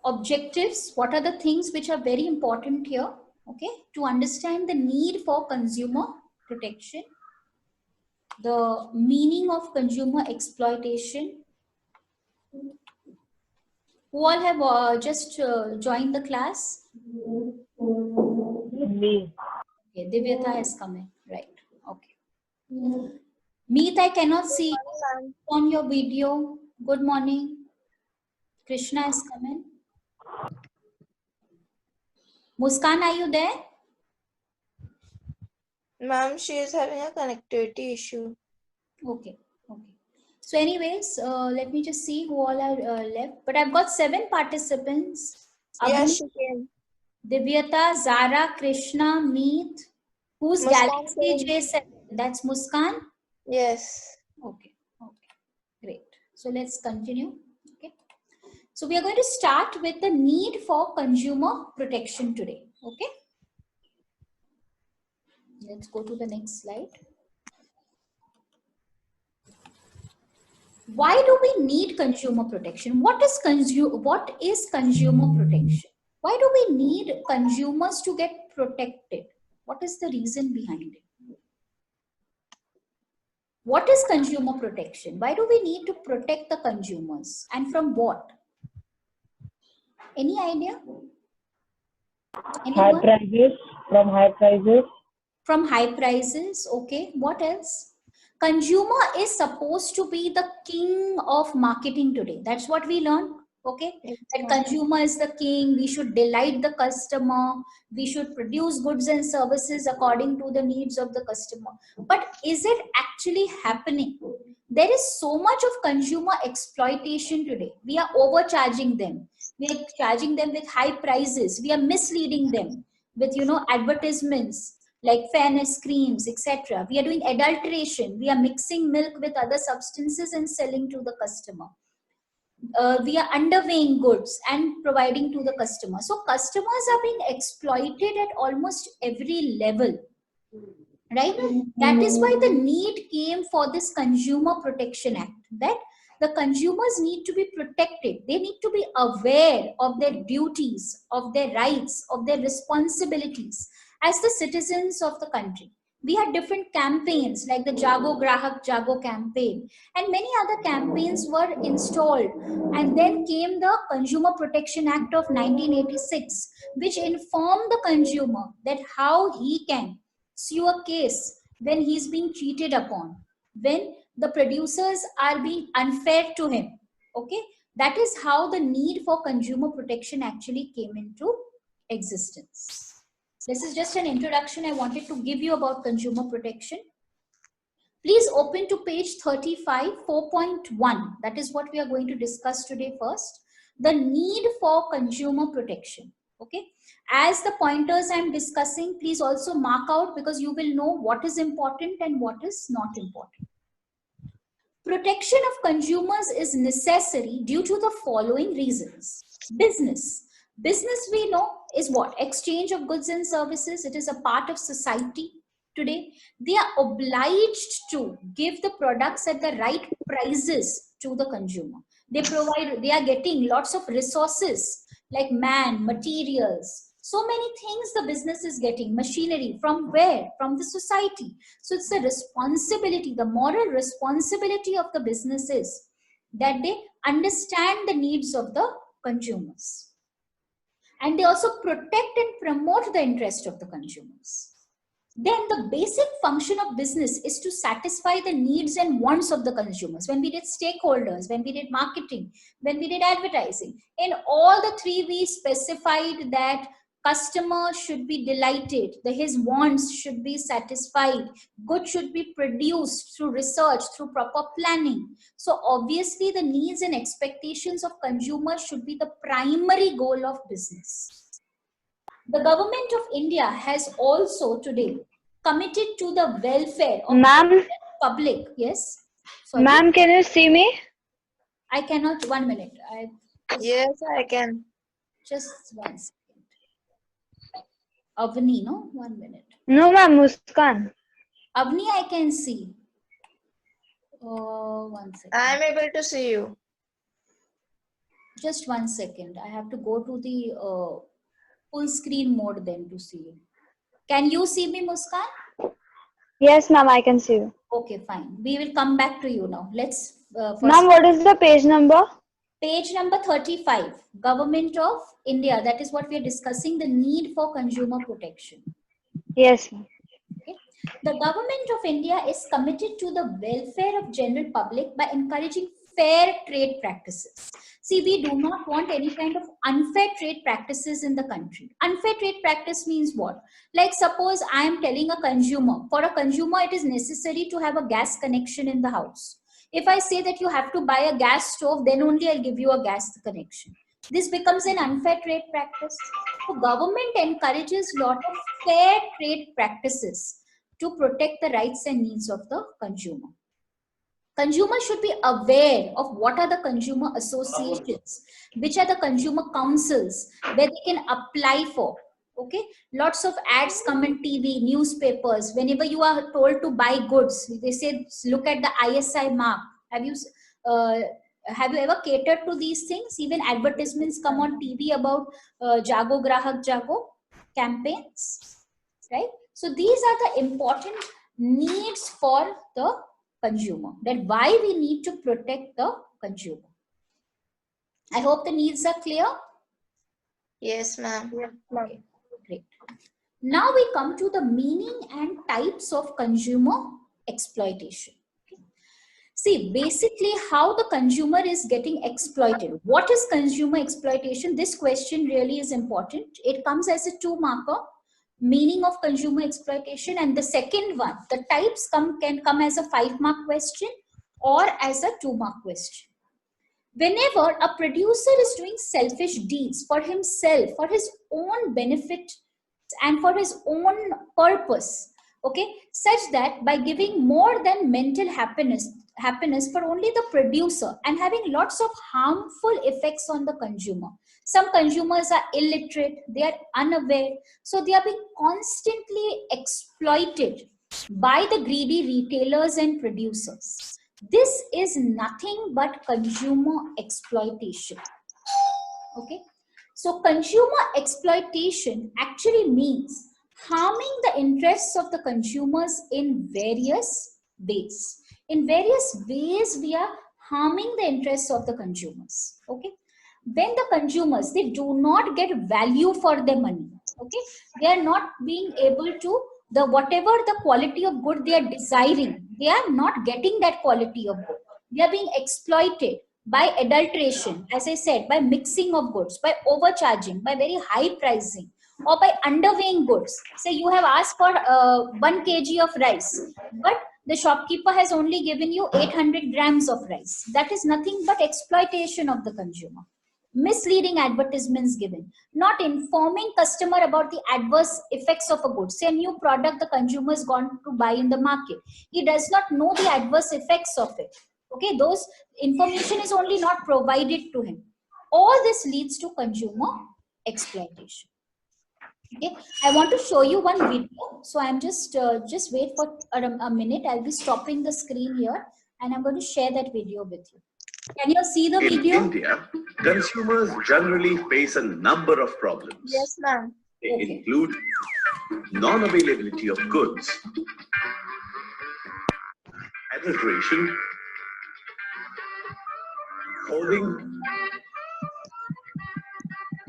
objectives, what are the things which are very important here, okay, to understand the need for consumer protection, the meaning of consumer exploitation. Who all have just joined the class? Me. Okay, Divyata has come in, right? Okay. Meet, I cannot see on your video. Good morning. Krishna has come in. Muskan, are you there? Ma'am, she is having a connectivity issue. Okay. Okay. So anyways, let me just see who all are left. But I've got 7 participants. Yes, Abhi, she came. Divyata, Zara, Krishna, Meet. Who's Muskan Galaxy came. J7? That's Muskan? Yes. Okay. Okay. Great. So let's continue. Okay. So we are going to start with the need for consumer protection today. Okay. Let's go to the next slide. Why do we need consumer protection? What is consumer protection? Why do we need consumers to get protected? What is the reason behind it? What is consumer protection? Why do we need to protect the consumers, and from what? Any idea? High Anyone? prices, from high prices. From high prices. Okay. What else? Consumer is supposed to be the king of marketing today. That's what we learned. Okay. Yes, That ma'am. consumer is the king. We should delight the customer. We should produce goods and services according to the needs of the customer. But is it actually happening? There is so much of consumer exploitation today. We are overcharging them. We are charging them with high prices. We are misleading them with, advertisements like fairness creams, etc. We are doing adulteration. We are mixing milk with other substances and selling to the customer. We are underweighing goods and providing to the customer. So customers are being exploited at almost every level, right? That is why the need came for this Consumer Protection Act, that the consumers need to be protected. They need to be aware of their duties, of their rights, of their responsibilities as the citizens of the country. We had different campaigns like the Jago Grahak Jago campaign, and many other campaigns were installed. And then came the Consumer Protection Act of 1986, which informed the consumer that how he can sue a case when he's being cheated upon, when the producers are being unfair to him. Okay, that is how the need for consumer protection actually came into existence. This is just an introduction I wanted to give you about consumer protection. Please open to page 35, 4.1. That is what we are going to discuss today first. The need for consumer protection. Okay. As the pointers I'm discussing, please also mark out, because you will know what is important and what is not important. Protection of consumers is necessary due to the following reasons. Business. Business, we know, is what? Exchange of goods and services. It is a part of society today. They are obliged to give the products at the right prices to the consumer. They are getting lots of resources like man, materials, so many things the business is getting, machinery, from where? From the society. So it's the responsibility, the moral responsibility of the businesses that they understand the needs of the consumers. And they also protect and promote the interest of the consumers. Then the basic function of business is to satisfy the needs and wants of the consumers. When we did stakeholders, when we did marketing, when we did advertising, in all the 3 we specified that customer should be delighted, his wants should be satisfied, goods should be produced through research, through proper planning. So obviously the needs and expectations of consumers should be the primary goal of business. The government of India has also today committed to the welfare of the public. Yes. Ma'am, can you see me? I cannot. 1 minute. Yes, I can. Just 1 second. Avni, no? 1 minute. No, ma'am, Muskan. Avni, I can see. 1 second. I am able to see you. Just 1 second. I have to go to the full screen mode then to see you. Can you see me, Muskan? Yes, ma'am, I can see you. Okay, fine. We will come back to you now. Let's first. Ma'am, what is the page number? Page number 35, Government of India. That is what we are discussing, the need for consumer protection. Yes, ma'am. Okay. The Government of India is committed to the welfare of general public by encouraging fair trade practices. See, we do not want any kind of unfair trade practices in the country. Unfair trade practice means what? Like suppose I am telling a consumer, for a consumer it is necessary to have a gas connection in the house. If I say that you have to buy a gas stove, then only I'll give you a gas connection. This becomes an unfair trade practice. So government encourages lot of fair trade practices to protect the rights and needs of the consumer. Consumers should be aware of what are the consumer associations, which are the consumer councils where they can apply for. Okay, lots of ads come in TV, newspapers. Whenever you are told to buy goods, they say look at the ISI mark. Uh, have you ever catered to these things? Even advertisements come on TV about Jago Grahak Jago campaigns, right? So these are the important needs for the consumer, that why we need to protect the consumer. I hope the needs are clear. Yes, ma'am. Okay, great. Now we come to the meaning and types of consumer exploitation. See, basically how the consumer is getting exploited. What is consumer exploitation? This question really is important. It comes as a 2-marker, meaning of consumer exploitation, and the second one, the types can come as a 5-mark question or as a 2-mark question. Whenever a producer is doing selfish deeds for himself, for his own benefit and for his own purpose, okay, such that by giving more than mental happiness for only the producer and having lots of harmful effects on the consumer. Some consumers are illiterate, they are unaware, so they are being constantly exploited by the greedy retailers and producers. This is nothing but consumer exploitation. Okay, so consumer exploitation actually means harming the interests of the consumers in various ways. In various ways, we are harming the interests of the consumers. Okay, when the consumers, they do not get value for their money. Okay, they are not being able to, the whatever the quality of good they are desiring, they are not getting that quality of good. They are being exploited by adulteration, as I said, by mixing of goods, by overcharging, by very high pricing, or by underweighing goods. Say you have asked for 1 kg of rice, but the shopkeeper has only given you 800 grams of rice. That is nothing but exploitation of the consumer. Misleading advertisements given, not informing customer about the adverse effects of a good. Say a new product the consumer has gone to buy in the market, he does not know the adverse effects of it. Okay, those information is only not provided to him. All this leads to consumer exploitation. Okay, I want to show you one video, so I'm just wait for a minute. I'll be stopping the screen here and I'm going to share that video with you. Can you see the In video? India, consumers generally face a number of problems. Yes, ma'am. They Okay. include non-availability of goods, adulteration, hoarding,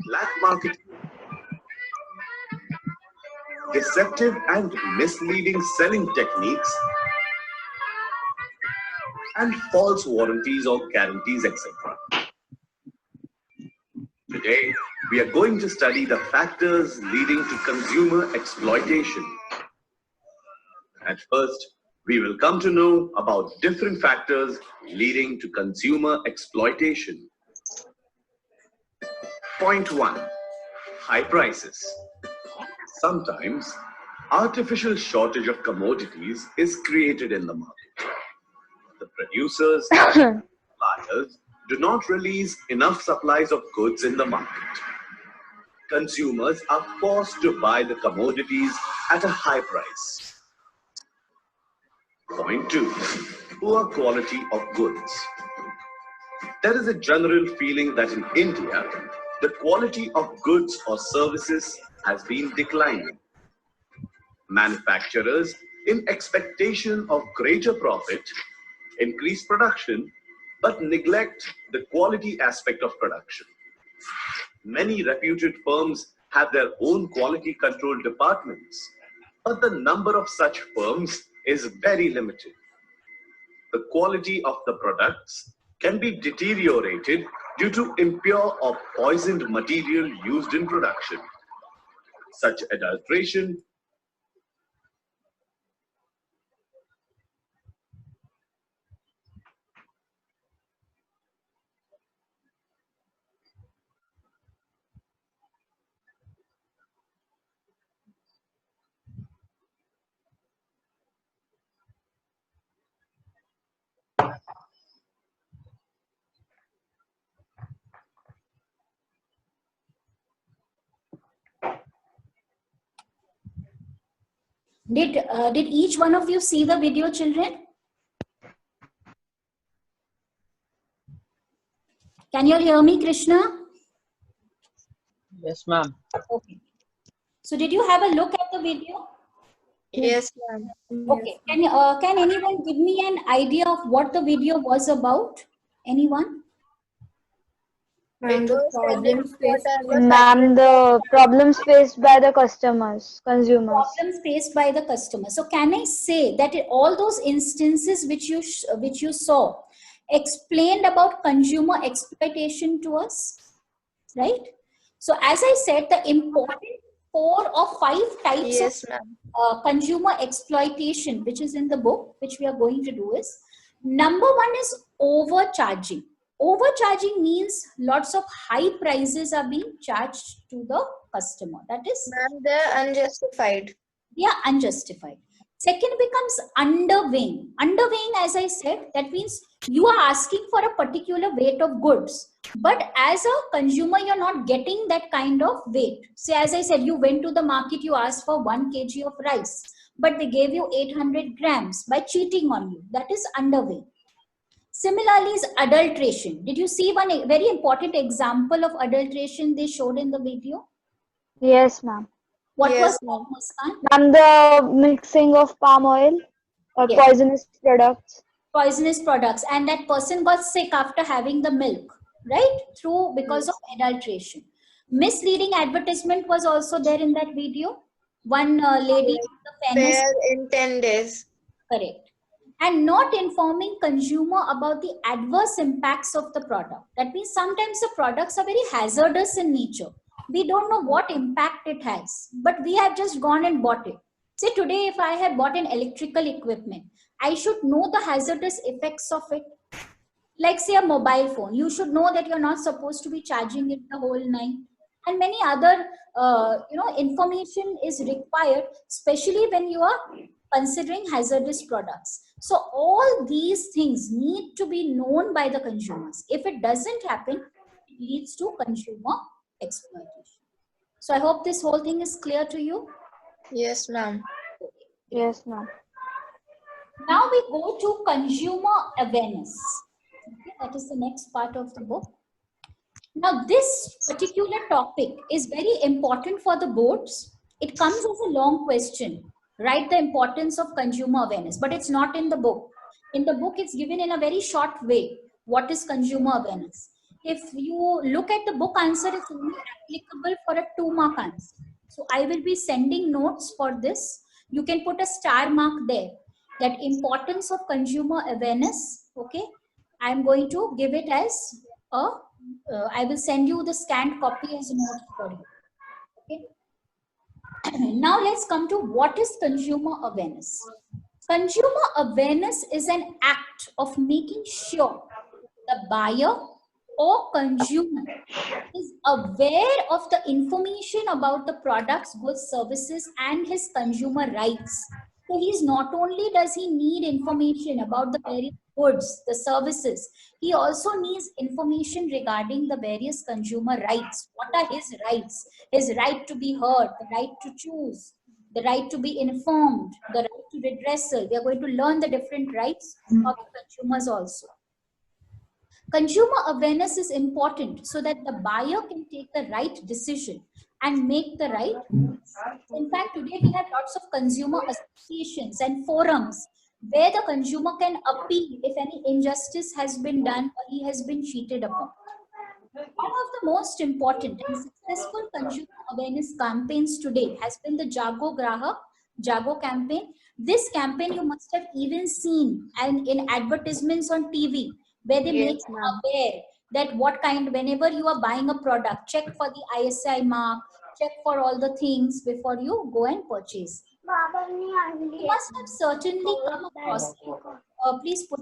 black marketing, deceptive and misleading selling techniques, and false warranties or guarantees, etc. Today, we are going to study the factors leading to consumer exploitation. At first, we will come to know about different factors leading to consumer exploitation. Point 1. High prices. Sometimes, artificial shortage of commodities is created in the market. The producers and suppliers do not release enough supplies of goods in the market. Consumers are forced to buy the commodities at a high price. Point 2. Poor quality of goods. There is a general feeling that in India, the quality of goods or services has been declining. Manufacturers, in expectation of greater profit, increase production but neglect the quality aspect of production. Many reputed firms have their own quality control departments, but the number of such firms is very limited. The quality of the products can be deteriorated due to impure or poisoned material used in production. Such adulteration Did each one of you see the video, children? Can you all hear me, Krishna? Yes, ma'am. Okay. So did you have a look at the video? Yes, ma'am. Okay. Can anyone give me an idea of what the video was about? Anyone? It was telling what are the Ma'am, the problems faced by the customers, consumers. Problems faced by the customer. So can I say that all those instances which you saw explained about consumer exploitation to us, right? So as I said, the important 4 or 5 types of Yes, ma'am. consumer exploitation, which is in the book, which we are going to do is, number one is overcharging. Overcharging means lots of high prices are being charged to the customer. That is, Ma'am, they're unjustified. yeah, unjustified. Second becomes underweighing. Underweighing, as I said, that means you are asking for a particular weight of goods, but as a consumer, you're not getting that kind of weight. Say, as I said, you went to the market, you asked for 1 kg of rice, but they gave you 800 grams by cheating on you. That is underweighing. Similarly, is adulteration. Did you see one very important example of adulteration they showed in the video? Yes, ma'am. What was Yes, that, ma'am. Muskan? Ma'am, the mixing of palm oil or Yes. poisonous products. Poisonous products, and that person got sick after having the milk, right? Through because of adulteration. Misleading advertisement was also there in that video. One lady Yes. in the fairness, Fair in 10 days. correct, and not informing consumer about the adverse impacts of the product. That means sometimes the products are very hazardous in nature. We don't know what impact it has, but we have just gone and bought it. Say today, if I have bought an electrical equipment, I should know the hazardous effects of it. Like say a mobile phone, you should know that you're not supposed to be charging it the whole night, and many other information is required, especially when you are considering hazardous products. So all these things need to be known by the consumers. If it doesn't happen, it leads to consumer exploitation. So I hope this whole thing is clear to you. Yes, ma'am. Yes, ma'am. Now we go to consumer awareness. Okay, that is the next part of the book. Now, this particular topic is very important for the boards. It comes as a long question. Write the importance of consumer awareness, but it's not in the book. In the book, it's given in a very short way. What is consumer awareness? If you look at the book answer, it's only applicable for a 2-mark answer. So I will be sending notes for this. You can put a star mark there. That importance of consumer awareness. Okay, I'm going to give it as a I will send you the scanned copy as a note for you. Okay. Now let's come to what is consumer awareness. Consumer awareness is an act of making sure the buyer or consumer is aware of the information about the products, goods, services, and his consumer rights. So he's not only does he need information about the various goods, the services, he also needs information regarding the various consumer rights. What are his rights? His right to be heard, the right to choose, the right to be informed, the right to redressal. We are going to learn the different rights of the consumers also. Consumer awareness is important so that the buyer can take the right decision and make the right choice. In fact, today we have lots of consumer associations and forums where the consumer can appeal if any injustice has been done or he has been cheated upon. One of the most important and successful consumer awareness campaigns today has been the Jago campaign. This campaign you must have even seen and in advertisements on TV where they make Yes, you ma'am. aware that what kind, whenever you are buying a product, check for the ISI mark, check for all the things before you go and purchase. You must have certainly come across it. Please put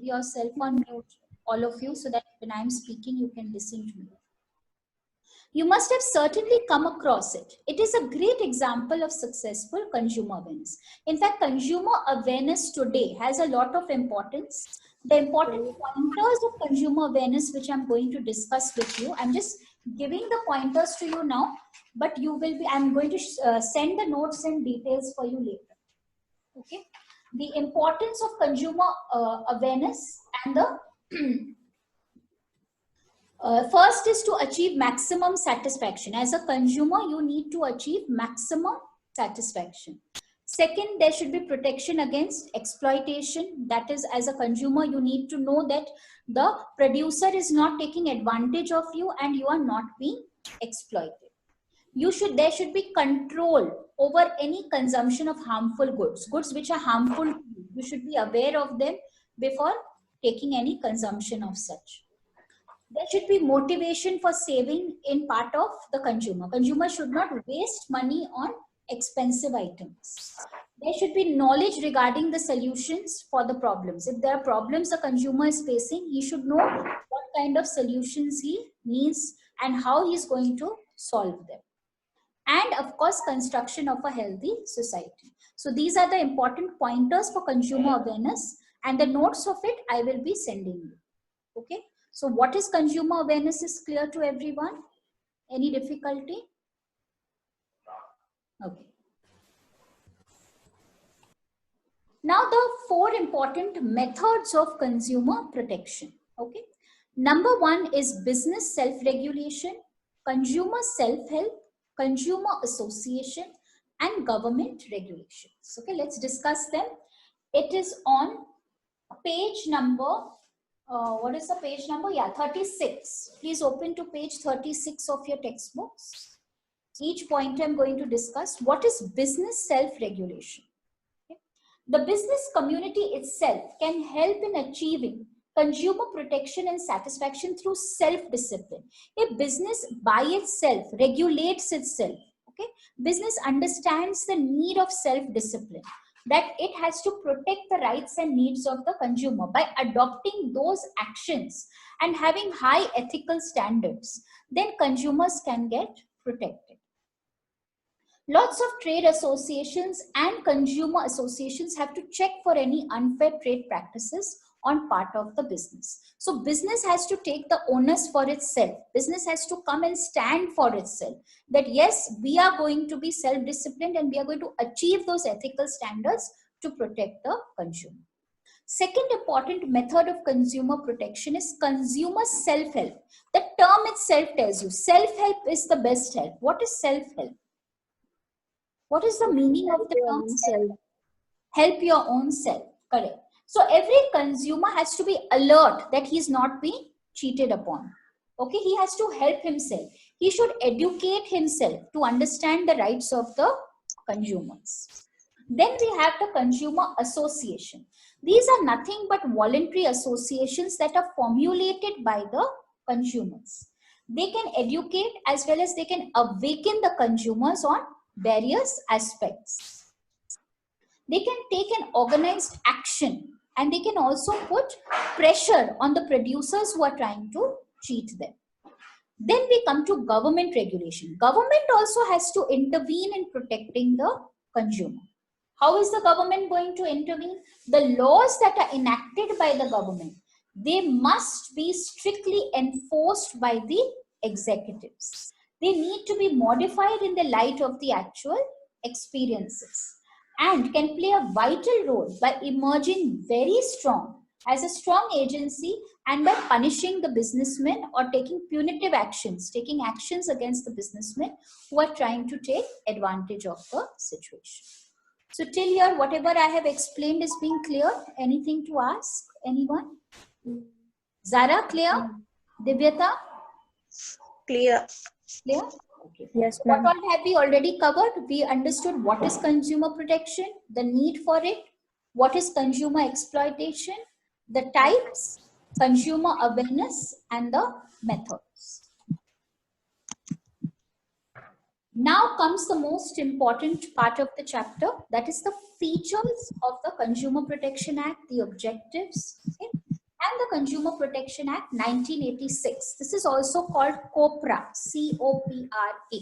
yourself on mute, all of you, so that when I'm speaking, you can listen to me. You must have certainly come across it. It is a great example of successful consumer awareness. In fact, consumer awareness today has a lot of importance. The important pointers of consumer awareness, which I'm going to discuss with you, I'm just giving the pointers to you now, but you will be, I'm going to send the notes and details for you later. Okay. The importance of consumer awareness and the first is to achieve maximum satisfaction. As a consumer, you need to achieve maximum satisfaction. Second, there should be protection against exploitation. That is, as a consumer, you need to know that the producer is not taking advantage of you and you are not being exploited. There should be control over any consumption of harmful goods which are harmful to you. You should be aware of them before taking any consumption of such. There should be motivation for saving in part of the consumer. Consumer should not waste money on expensive items. There should be knowledge regarding the solutions for the problems. If there are problems a consumer is facing, he should know what kind of solutions he needs and how he is going to solve them. And of course, construction of a healthy society. So these are the important pointers for consumer awareness, and the notes of it I will be sending you. Okay. So what is consumer awareness is clear to everyone? Any difficulty? Okay. Now the 4 important methods of consumer protection. Okay. Number 1 is business self-regulation, consumer self-help, consumer association, and government regulations. Okay, let's discuss them. It is on page number, what is the page number? Yeah, 36. Please open to page 36 of your textbooks. Each point I'm going to discuss. What is business self-regulation? Okay. The business community itself can help in achieving consumer protection and satisfaction through self-discipline. A business by itself regulates itself. Okay, business understands the need of self-discipline, that it has to protect the rights and needs of the consumer by adopting those actions and having high ethical standards. Then consumers can get protected. Lots of trade associations and consumer associations have to check for any unfair trade practices on part of the business. So business has to take the onus for itself. Business has to come and stand for itself, that yes, we are going to be self-disciplined and we are going to achieve those ethical standards to protect the consumer. Second important method of consumer protection is consumer self-help. The term itself tells you self-help is the best help. What is self-help? What is the meaning of the term self? Help your own self. Correct. So every consumer has to be alert that he's not being cheated upon. Okay, he has to help himself. He should educate himself to understand the rights of the consumers. Then we have the consumer association. These are nothing but voluntary associations that are formulated by the consumers. They can educate as well as they can awaken the consumers on various aspects. They can take an organized action and they can also put pressure on the producers who are trying to cheat them. Then we come to government regulation. Government also has to intervene in protecting the consumer. How is the government going to intervene? The laws that are enacted by the government, they must be strictly enforced by the executives. They need to be modified in the light of the actual experiences and can play a vital role by emerging very strong as a strong agency and by punishing the businessmen or taking punitive actions, taking actions against the businessmen who are trying to take advantage of the situation. So till here, whatever I have explained is being clear. Anything to ask? Anyone? Zara, clear? Divyata? Clear. Clear? Okay. Yes, So what ma'am. all have we already covered? We understood what is consumer protection, the need for it, what is consumer exploitation, the types, consumer awareness, and the methods. Now comes the most important part of the chapter, that is the features of the Consumer Protection Act, the objectives, okay, and the Consumer Protection Act 1986. This is also called COPRA, C-O-P-R-A.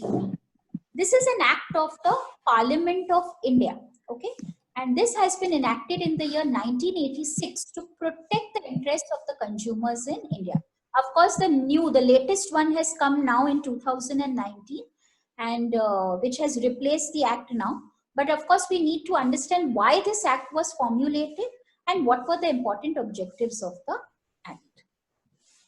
This is an act of the Parliament of India, okay, and this has been enacted in the year 1986 to protect the interests of the consumers in India. Of course, the latest one has come now in 2019, and which has replaced the act now. But of course, we need to understand why this act was formulated and what were the important objectives of the act.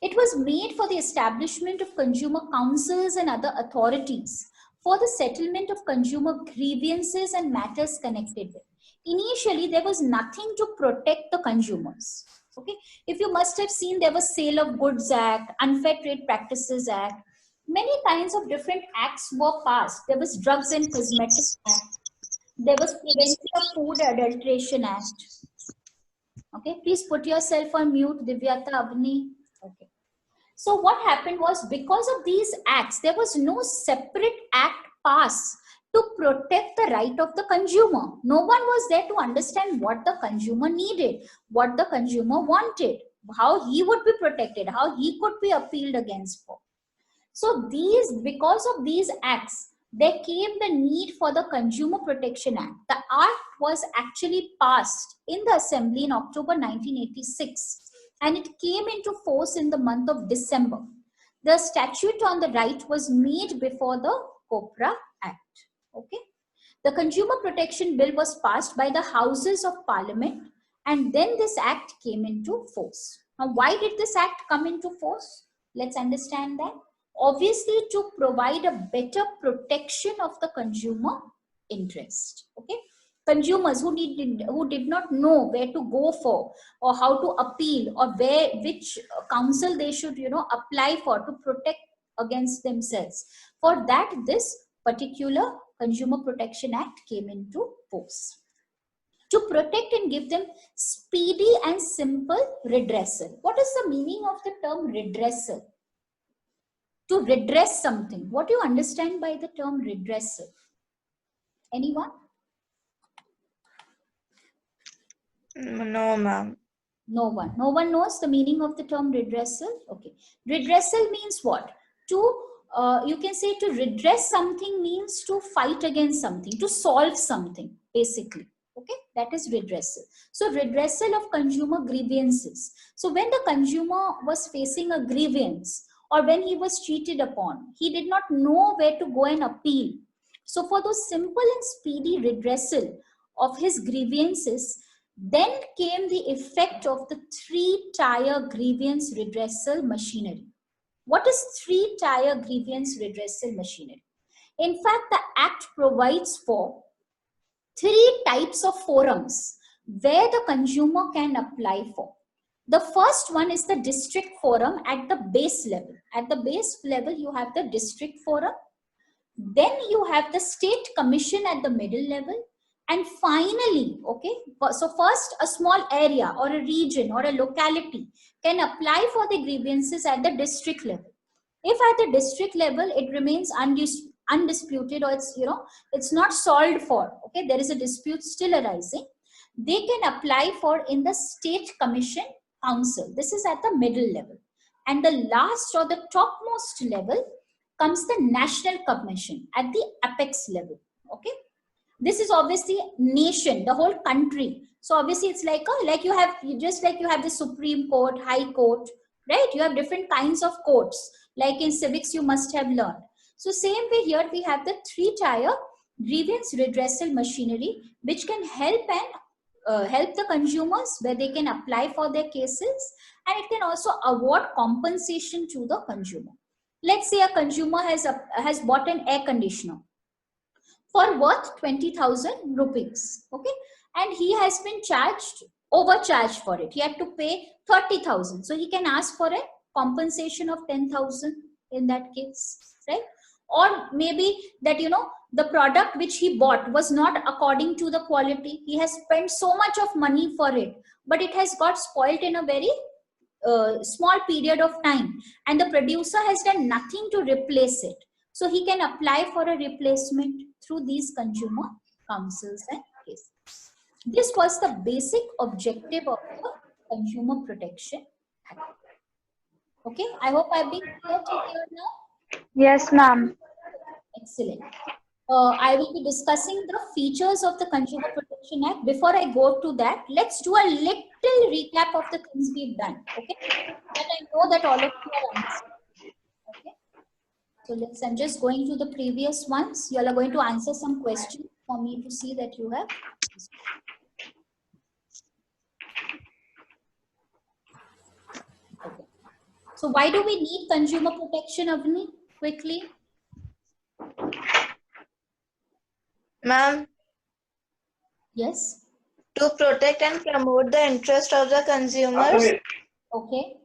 It was made for the establishment of consumer councils and other authorities for the settlement of consumer grievances and matters connected with. Initially, there was nothing to protect the consumers. Okay, if you must have seen, there was Sale of Goods Act, Unfair Trade Practices Act. Many kinds of different acts were passed. There was Drugs and Cosmetics Act. There was Prevention of Food Adulteration Act. Okay, please put yourself on mute, Divyata, Abni. Okay. So what happened was, because of these acts, there was no separate act passed to protect the right of the consumer. No one was there to understand what the consumer needed, what the consumer wanted, how he would be protected, how he could be appealed against for. So because of these acts, there came the need for the Consumer Protection Act. The act was actually passed in the Assembly in October 1986, and it came into force in the month of December. The statute on the right was made before the COPRA Act. Okay, the Consumer Protection Bill was passed by the Houses of Parliament, and then this act came into force. Now, why did this act come into force? Let's understand that. Obviously, to provide a better protection of the consumer interest. Okay, consumers who did not know where to go for, or how to appeal, or which council they should apply for to protect against themselves. For that, this particular Consumer Protection Act came into force to protect and give them speedy and simple redressal. What is the meaning of the term redressal? To redress something. What do you understand by the term redressal? Anyone? No, ma'am. No one. No one knows the meaning of the term redressal? Okay. Redressal means what? You can say to redress something means to fight against something, to solve something, basically. Okay, that is redressal. So redressal of consumer grievances. So when the consumer was facing a grievance, or when he was cheated upon, he did not know where to go and appeal. So for those simple and speedy redressal of his grievances, then came the effect of the three-tier grievance redressal machinery. What is three-tier grievance redressal machinery? In fact, the Act provides for three types of forums where the consumer can apply for. The first one is the district forum at the base level. At the base level, you have the district forum. Then you have the state commission at the middle level. And finally, okay, so first a small area or a region or a locality can apply for the grievances at the district level. If at the district level it remains undisputed, or it's not solved for, okay, there is a dispute still arising, they can apply for in the state commission council. This is at the middle level. And the last or the topmost level comes the national commission at the apex level. Okay, this is obviously nation, the whole country. So obviously it's like you have the Supreme Court, High Court, right? You have different kinds of courts. Like in civics, you must have learned. So same way here, we have the three-tier grievance redressal machinery, which can help and help the consumers where they can apply for their cases, and it can also award compensation to the consumer. Let's say a consumer has bought an air conditioner for worth 20,000 rupees. Okay, and he has been overcharged for it. He had to pay 30,000. So he can ask for a compensation of 10,000 in that case, right? Or maybe that, the product which he bought was not according to the quality. He has spent so much of money for it, but it has got spoiled in a very small period of time, and the producer has done nothing to replace it. So he can apply for a replacement through these consumer councils and cases. This was the basic objective of the Consumer Protection Act. Okay, I hope I've been clear till here now. Yes, ma'am. Excellent. I will be discussing the features of the Consumer Protection Act. Before I go to that, let's do a little recap of the things we've done. Okay, that I know that all of you are understanding. Okay, so I'm just going to the previous ones. You all are going to answer some questions for me to see that you have. Okay. So why do we need consumer protection, Avni? Quickly. Ma'am, Yes. to protect and promote the interest of the consumers, Okay.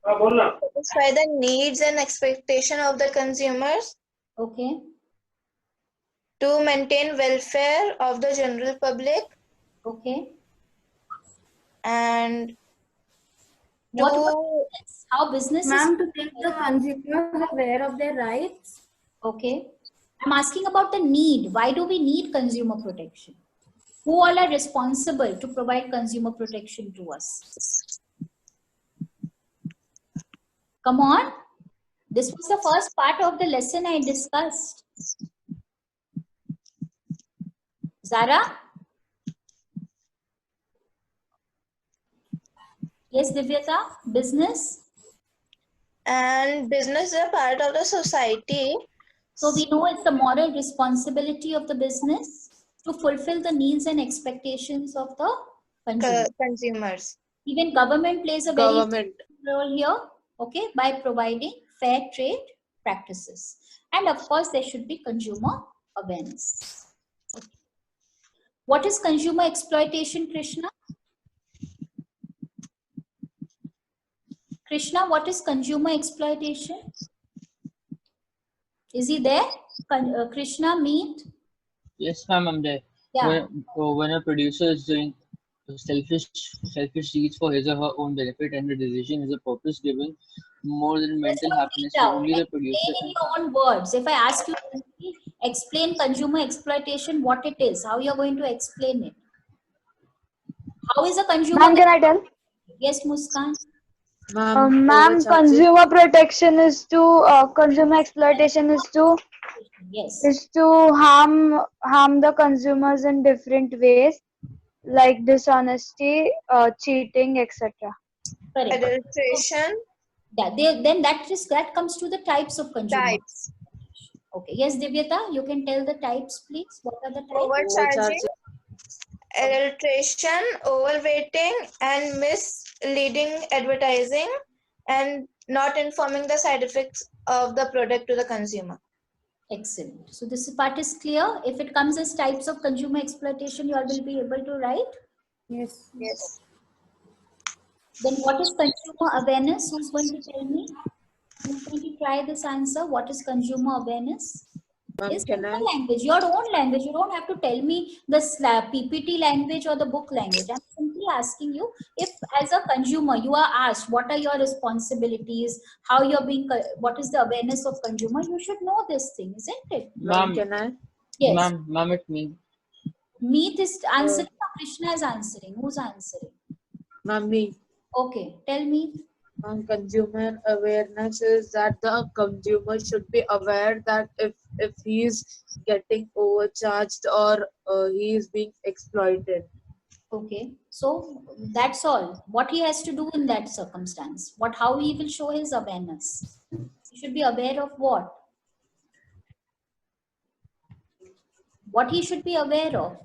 satisfy the needs and expectation of the consumers, Okay. to maintain welfare of the general public, Okay. and What to about business? How business is? Ma'am, to make the consumers aware of their rights. Okay. I'm asking about the need. Why do we need consumer protection? Who all are responsible to provide consumer protection to us? Come on. This was the first part of the lesson I discussed. Zara? Yes, Divyata? Business? and business is a part of the society. So we know it's the moral responsibility of the business to fulfill the needs and expectations of the consumer. Consumers. Even government plays a very important role here, okay, by providing fair trade practices. And of course, there should be consumer awareness. Okay. What is consumer exploitation, Krishna? Krishna, what is consumer exploitation? Is he there? Krishna, meet? Yes, ma'am, I'm there. Yeah. When a producer is doing selfish deeds for his or her own benefit, and the decision is a purpose given more than mental happiness to only the producer. Explain in your own words. If I ask you to explain consumer exploitation, what it is, how you're going to explain it? How is a consumer? Ma'am, can I tell? Yes, Muskan. Ma'am, consumer protection is to consumer exploitation is to Yes. harm the consumers in different ways, like dishonesty, cheating, etc. Correct. Adulteration. Then that comes to the types of consumer. Types. Okay. Yes, Divyata, you can tell the types, please. What are the types? Overcharging, adulteration, overweighting, and misleading advertising, and not informing the side effects of the product to the consumer. Excellent. So this part is clear. If it comes as types of consumer exploitation, you all will be able to write. Yes. Yes. Then what is consumer awareness? Who's going to tell me? Who's going to try this answer? What is consumer awareness? It's simple language, your own language. You don't have to tell me the PPT language or the book language. I'm simply asking you, if as a consumer you are asked what are your responsibilities, how you're being, what is the awareness of consumer, you should know this thing, isn't it? Ma'am, Yes. Ma'am, it's me. Meet is answering or Krishna is answering? Who's answering? Ma'am, me. Okay, tell me. Consumer awareness is that the consumer should be aware that if he is getting overcharged or he is being exploited. Okay, so that's all. What he has to do in that circumstance? How he will show his awareness? He should be aware of what? What he should be aware of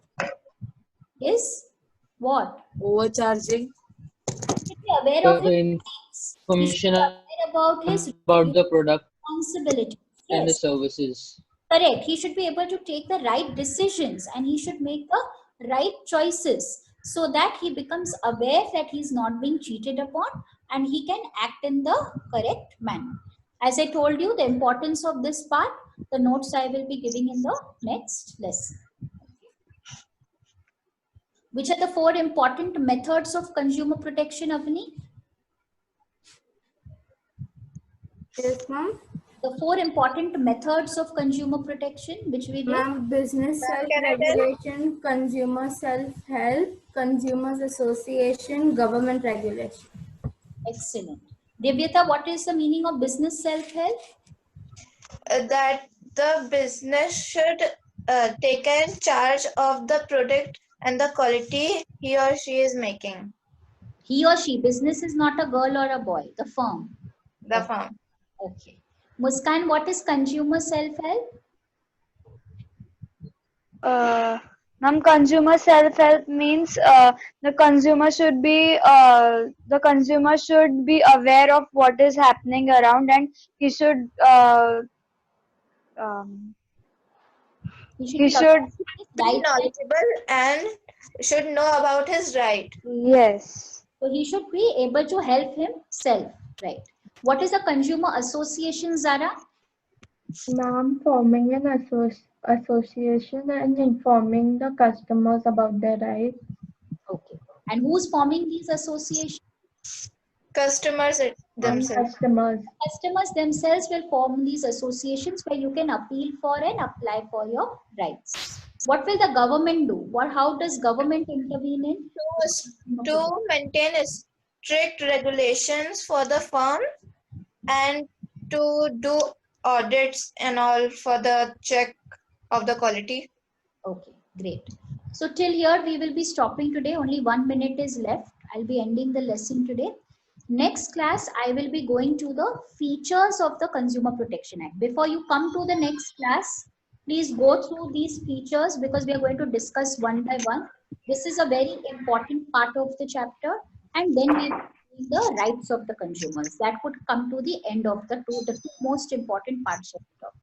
is What? Overcharging. He should be aware of his The rights. He should information be aware about his about the product responsibilities. and the Yes, services. correct. He should be able to take the right decisions and he should make the right choices so that he becomes aware that he's not being cheated upon and he can act in the correct manner. As I told you, the importance of this part, the notes I will be giving in the next lesson. Which are the 4 important methods of consumer protection, Avni? Yes, ma'am. The 4 important methods of consumer protection which we did. Ma'am, business Can I tell? self-regulation, consumer self-help, consumers association, government regulation. Excellent. Devyata, what is the meaning of business self-help? That the business should take in charge of the product and the quality he or she is making. He or she, business is not a girl or a boy, the firm. The Okay. firm. Okay. Muskan, what is consumer self-help? Ma'am, consumer self-help means the consumer should be aware of what is happening around, and he should um, He should he be aware should of his Be right. knowledgeable and should know about his right. yes. So he should be able to help himself. Right. What is a consumer association, Zara? Ma'am, forming an association and informing the customers about their rights. Okay. And who's forming these associations? Customers And themselves. customers. Customers themselves will form these associations where you can appeal for and apply for your rights. What will the government do? How does government intervene in? To maintain strict regulations for the firm and to do audits and all for the check of the quality. Okay, great. So till here we will be stopping today. Only 1 minute is left. I'll be ending the lesson today. Next class, I will be going to the features of the Consumer Protection Act. Before you come to the next class, please go through these features because we are going to discuss one by one. This is a very important part of the chapter, and then we will see the rights of the consumers. That would come to the end of the two most important parts of the topic.